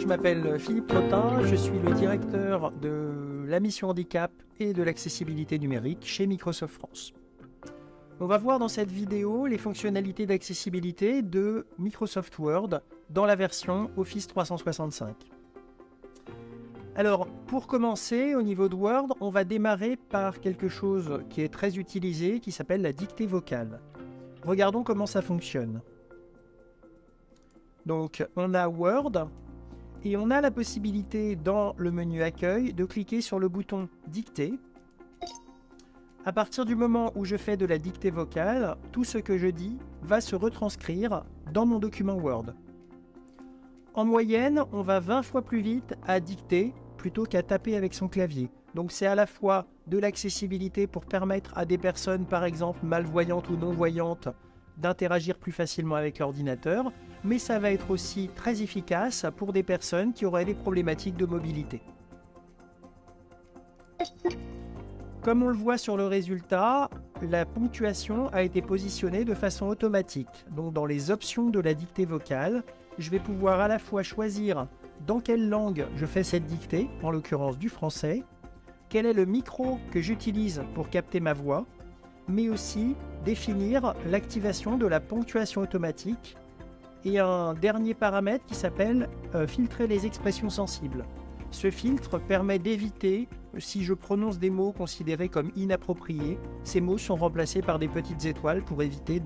m'appelle Philippe Trottin, je suis le directeur de la mission handicap et de l'accessibilité numérique chez Microsoft France. On va voir dans cette vidéo les fonctionnalités d'accessibilité de Microsoft Word dans la version Office 365. Alors, pour commencer, au niveau de Word, on va démarrer par quelque chose qui est très utilisé, qui s'appelle la dictée vocale. Regardons comment ça fonctionne. Donc, on a Word et on a la possibilité dans le menu Accueil de cliquer sur le bouton Dictée. À partir du moment où je fais de la dictée vocale, tout ce que je dis va se retranscrire dans mon document Word. En moyenne, on va 20 fois plus vite à dicter plutôt qu'à taper avec son clavier. Donc c'est à la fois de l'accessibilité pour permettre à des personnes, par exemple malvoyantes ou non-voyantes, d'interagir plus facilement avec l'ordinateur, mais ça va être aussi très efficace pour des personnes qui auraient des problématiques de mobilité. Comme on le voit sur le résultat, la ponctuation a été positionnée de façon automatique. Donc dans les options de la dictée vocale, je vais pouvoir à la fois choisir dans quelle langue je fais cette dictée, en l'occurrence du français, quel est le micro que j'utilise pour capter ma voix, mais aussi définir l'activation de la ponctuation automatique et un dernier paramètre qui s'appelle filtrer les expressions sensibles. Ce filtre permet d'éviter, si je prononce des mots considérés comme inappropriés, ces mots sont remplacés par des petites étoiles pour éviter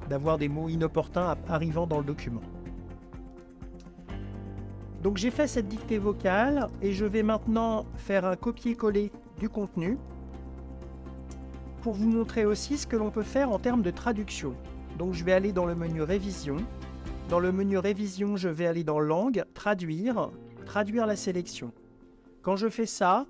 d'avoir des mots inopportuns arrivant dans le document. Donc j'ai fait cette dictée vocale et je vais maintenant faire un copier-coller du contenu pour vous montrer aussi ce que l'on peut faire en termes de traduction. Donc je vais aller dans le menu Révision. Dans le menu Révision, je vais aller dans Langue, Traduire la sélection. Quand je fais ça,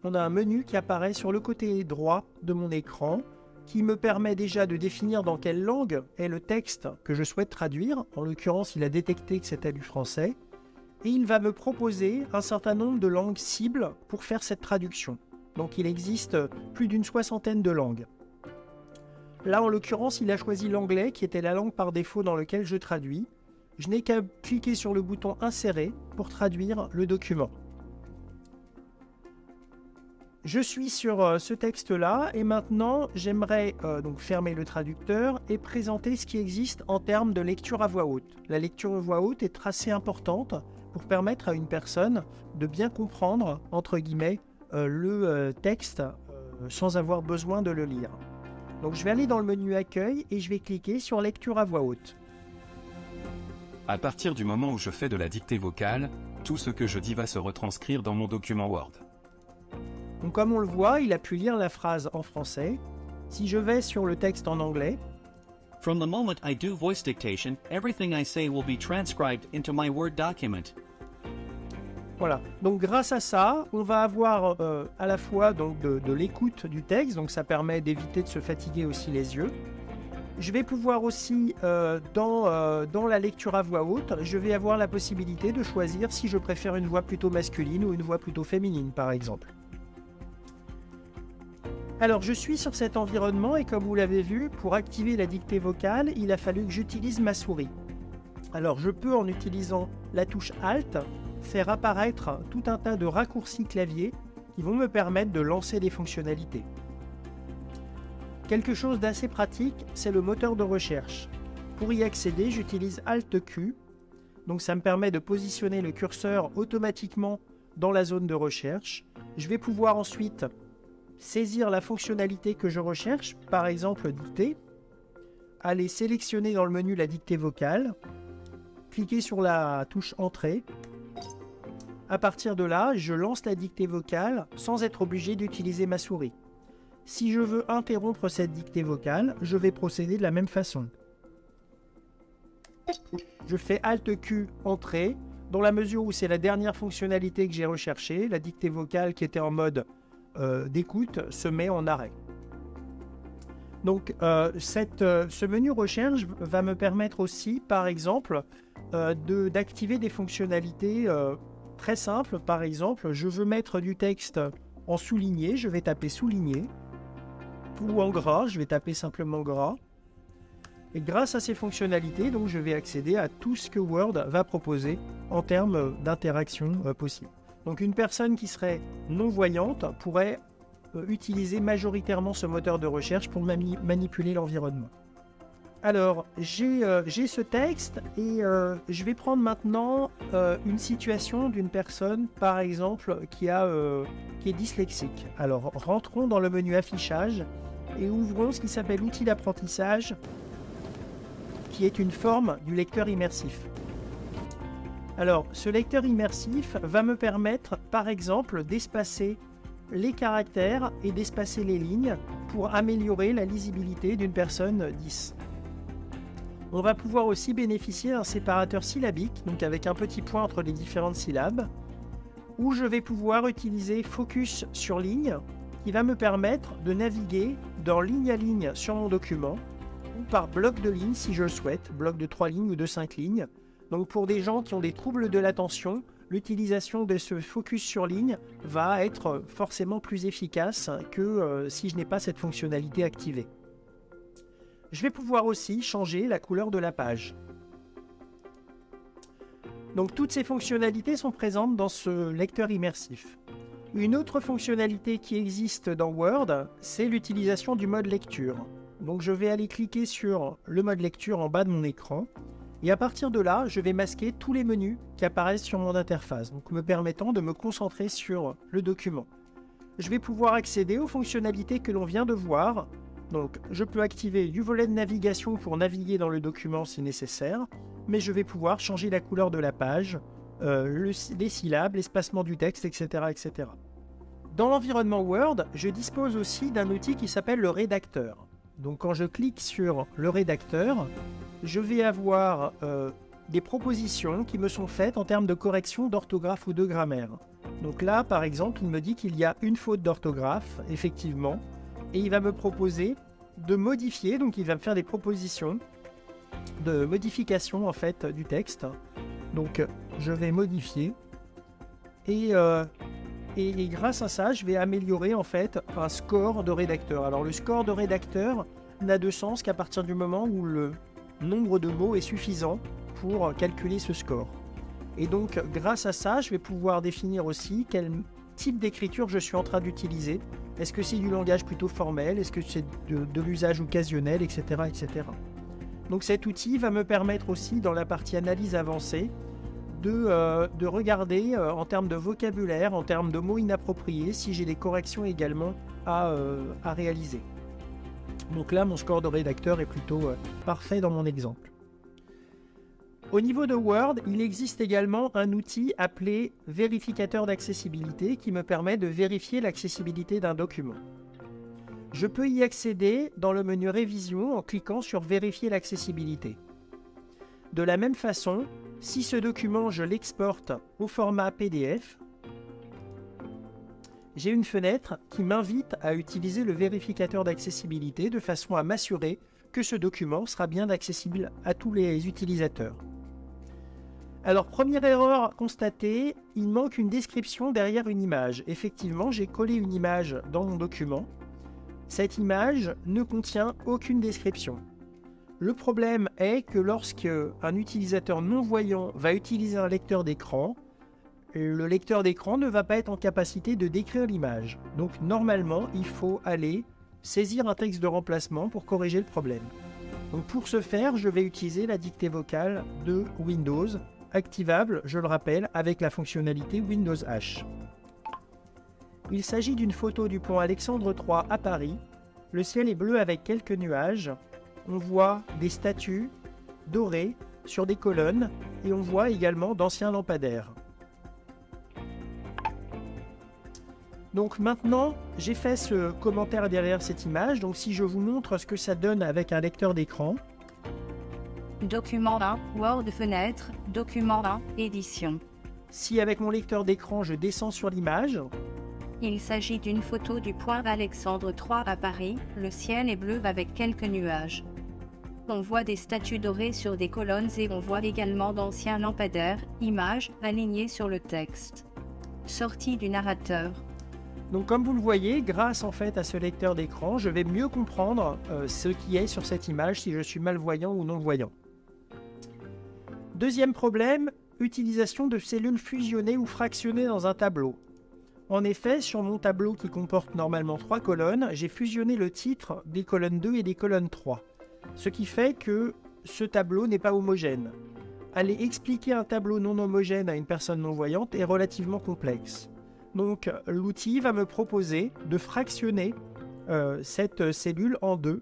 on a un menu qui apparaît sur le côté droit de mon écran qui me permet déjà de définir dans quelle langue est le texte que je souhaite traduire. En l'occurrence, il a détecté que c'était du français. Et il va me proposer un certain nombre de langues cibles pour faire cette traduction. Donc il existe plus d'une soixantaine de langues. Là, en l'occurrence, il a choisi l'anglais qui était la langue par défaut dans laquelle je traduis. Je n'ai qu'à cliquer sur le bouton Insérer pour traduire le document. Je suis sur ce texte-là et maintenant j'aimerais donc fermer le traducteur et présenter ce qui existe en termes de lecture à voix haute. La lecture à voix haute est assez importante pour permettre à une personne de bien comprendre, entre guillemets, le texte sans avoir besoin de le lire. Donc je vais aller dans le menu Accueil et je vais cliquer sur Lecture à voix haute. À partir du moment où je fais de la dictée vocale, tout ce que je dis va se retranscrire dans mon document Word. Donc comme on le voit, il a pu lire la phrase en français. Si je vais sur le texte en anglais, From the moment I do voice dictation, everything I say will be transcribed into my Word document. voilà. Donc grâce à ça, on va avoir à la fois donc, de l'écoute du texte, donc ça permet d'éviter de se fatiguer aussi les yeux. Je vais pouvoir aussi, dans la lecture à voix haute, je vais avoir la possibilité de choisir si je préfère une voix plutôt masculine ou une voix plutôt féminine, par exemple. Alors, je suis sur cet environnement et comme vous l'avez vu, pour activer la dictée vocale, il a fallu que j'utilise ma souris. Alors, je peux, en utilisant la touche Alt, faire apparaître tout un tas de raccourcis clavier qui vont me permettre de lancer des fonctionnalités. Quelque chose d'assez pratique, c'est le moteur de recherche. Pour y accéder, j'utilise Alt-Q. Donc ça me permet de positionner le curseur automatiquement dans la zone de recherche. Je vais pouvoir ensuite saisir la fonctionnalité que je recherche, par exemple dictée, aller sélectionner dans le menu la dictée vocale, cliquer sur la touche Entrée. À partir de là, je lance la dictée vocale sans être obligé d'utiliser ma souris. Si je veux interrompre cette dictée vocale, je vais procéder de la même façon. Je fais Alt-Q, Entrée. Dans la mesure où c'est la dernière fonctionnalité que j'ai recherchée, la dictée vocale qui était en mode d'écoute se met en arrêt. Donc ce menu recherche va me permettre aussi, par exemple, d'activer des fonctionnalités très simples. Par exemple, je veux mettre du texte en souligné, je vais taper souligné. Ou en gras, je vais taper simplement gras. Et grâce à ces fonctionnalités, donc, je vais accéder à tout ce que Word va proposer en termes d'interaction possible. Donc une personne qui serait non-voyante pourrait utiliser majoritairement ce moteur de recherche pour manipuler l'environnement. Alors, j'ai ce texte et je vais prendre maintenant une situation d'une personne, par exemple, qui est dyslexique. Alors, rentrons dans le menu affichage et ouvrons ce qui s'appelle outil d'apprentissage, qui est une forme du lecteur immersif. Alors, ce lecteur immersif va me permettre, par exemple, d'espacer les caractères et d'espacer les lignes pour améliorer la lisibilité d'une personne 10. On va pouvoir aussi bénéficier d'un séparateur syllabique, donc avec un petit point entre les différentes syllabes, où je vais pouvoir utiliser Focus sur ligne, qui va me permettre de naviguer dans ligne à ligne sur mon document, ou par bloc de ligne si je le souhaite, bloc de 3 lignes ou de 5 lignes. Donc pour des gens qui ont des troubles de l'attention, l'utilisation de ce focus sur ligne va être forcément plus efficace que si je n'ai pas cette fonctionnalité activée. Je vais pouvoir aussi changer la couleur de la page. Donc toutes ces fonctionnalités sont présentes dans ce lecteur immersif. Une autre fonctionnalité qui existe dans Word, c'est l'utilisation du mode lecture. Donc je vais aller cliquer sur le mode lecture en bas de mon écran. Et à partir de là, je vais masquer tous les menus qui apparaissent sur mon interface, donc me permettant de me concentrer sur le document. Je vais pouvoir accéder aux fonctionnalités que l'on vient de voir. Donc, je peux activer du volet de navigation pour naviguer dans le document si nécessaire, mais je vais pouvoir changer la couleur de la page, les syllabes, l'espacement du texte, etc., etc. Dans l'environnement Word, je dispose aussi d'un outil qui s'appelle le rédacteur. Donc, quand je clique sur le rédacteur, je vais avoir des propositions qui me sont faites en termes de correction d'orthographe ou de grammaire. Donc là, par exemple, il me dit qu'il y a une faute d'orthographe, effectivement, et il va me proposer de modifier, donc il va me faire des propositions de modification en fait du texte. Donc je vais modifier et grâce à ça, je vais améliorer en fait un score de rédacteur. Alors le score de rédacteur n'a de sens qu'à partir du moment où le nombre de mots est suffisant pour calculer ce score. Et donc grâce à ça, je vais pouvoir définir aussi quel type d'écriture je suis en train d'utiliser. Est-ce que c'est du langage plutôt formel? Est-ce que c'est de l'usage occasionnel, etc., etc. Donc cet outil va me permettre aussi, dans la partie analyse avancée, de regarder en termes de vocabulaire, en termes de mots inappropriés, si j'ai des corrections également à réaliser. Donc là, mon score de rédacteur est plutôt parfait dans mon exemple. Au niveau de Word, il existe également un outil appelé vérificateur d'accessibilité qui me permet de vérifier l'accessibilité d'un document. Je peux y accéder dans le menu Révision en cliquant sur Vérifier l'accessibilité. De la même façon, si ce document je l'exporte au format PDF, j'ai une fenêtre qui m'invite à utiliser le vérificateur d'accessibilité de façon à m'assurer que ce document sera bien accessible à tous les utilisateurs. Alors, première erreur constatée, il manque une description derrière une image. Effectivement, j'ai collé une image dans mon document. Cette image ne contient aucune description. Le problème est que lorsque un utilisateur non-voyant va utiliser un lecteur d'écran, le lecteur d'écran ne va pas être en capacité de décrire l'image. Donc, normalement, il faut aller saisir un texte de remplacement pour corriger le problème. Donc, pour ce faire, je vais utiliser la dictée vocale de Windows, activable, je le rappelle, avec la fonctionnalité Windows H. Il s'agit d'une photo du pont Alexandre III à Paris. Le ciel est bleu avec quelques nuages. On voit des statues dorées sur des colonnes et on voit également d'anciens lampadaires. Donc maintenant, j'ai fait ce commentaire derrière cette image. Donc si je vous montre ce que ça donne avec un lecteur d'écran. Document 1, Word fenêtre, document 1, édition. Si avec mon lecteur d'écran, je descends sur l'image. Il s'agit d'une photo du pont Alexandre III à Paris. Le ciel est bleu avec quelques nuages. On voit des statues dorées sur des colonnes et on voit également d'anciens lampadaires, images alignées sur le texte. Sortie du narrateur. Donc comme vous le voyez, grâce en fait à ce lecteur d'écran, je vais mieux comprendre ce qui est sur cette image si je suis malvoyant ou non-voyant. Deuxième problème, utilisation de cellules fusionnées ou fractionnées dans un tableau. En effet, sur mon tableau qui comporte normalement 3 colonnes, j'ai fusionné le titre des colonnes 2 et des colonnes 3. Ce qui fait que ce tableau n'est pas homogène. Aller expliquer un tableau non homogène à une personne non-voyante est relativement complexe. Donc l'outil va me proposer de fractionner cette cellule en deux,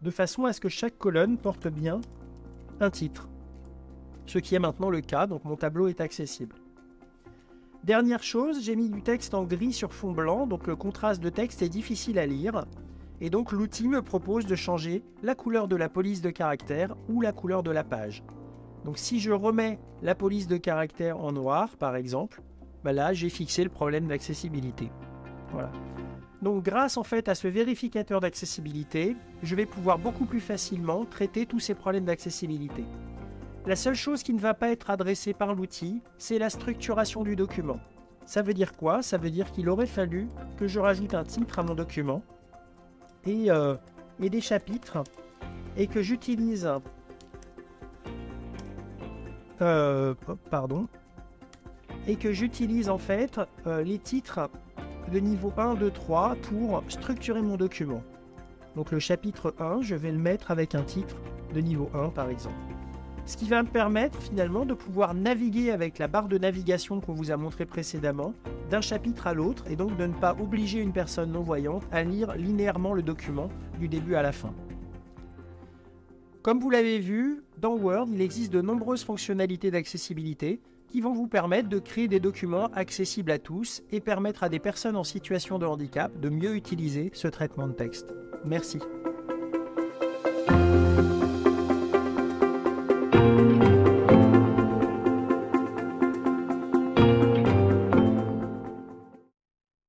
de façon à ce que chaque colonne porte bien un titre. Ce qui est maintenant le cas, donc mon tableau est accessible. Dernière chose, j'ai mis du texte en gris sur fond blanc, donc le contraste de texte est difficile à lire. Et donc l'outil me propose de changer la couleur de la police de caractère ou la couleur de la page. Donc si je remets la police de caractère en noir, par exemple, là j'ai fixé le problème d'accessibilité. Voilà. Donc grâce en fait à ce vérificateur d'accessibilité, je vais pouvoir beaucoup plus facilement traiter tous ces problèmes d'accessibilité. La seule chose qui ne va pas être adressée par l'outil, c'est la structuration du document. Ça veut dire quoi? Ça veut dire qu'il aurait fallu que je rajoute un titre à mon document et des chapitres et que j'utilise en fait les titres de niveau 1, 2, 3 pour structurer mon document. Donc le chapitre 1, je vais le mettre avec un titre de niveau 1 par exemple. Ce qui va me permettre finalement de pouvoir naviguer avec la barre de navigation qu'on vous a montré précédemment d'un chapitre à l'autre et donc de ne pas obliger une personne non-voyante à lire linéairement le document du début à la fin. Comme vous l'avez vu, dans Word, il existe de nombreuses fonctionnalités d'accessibilité qui vont vous permettre de créer des documents accessibles à tous et permettre à des personnes en situation de handicap de mieux utiliser ce traitement de texte. Merci.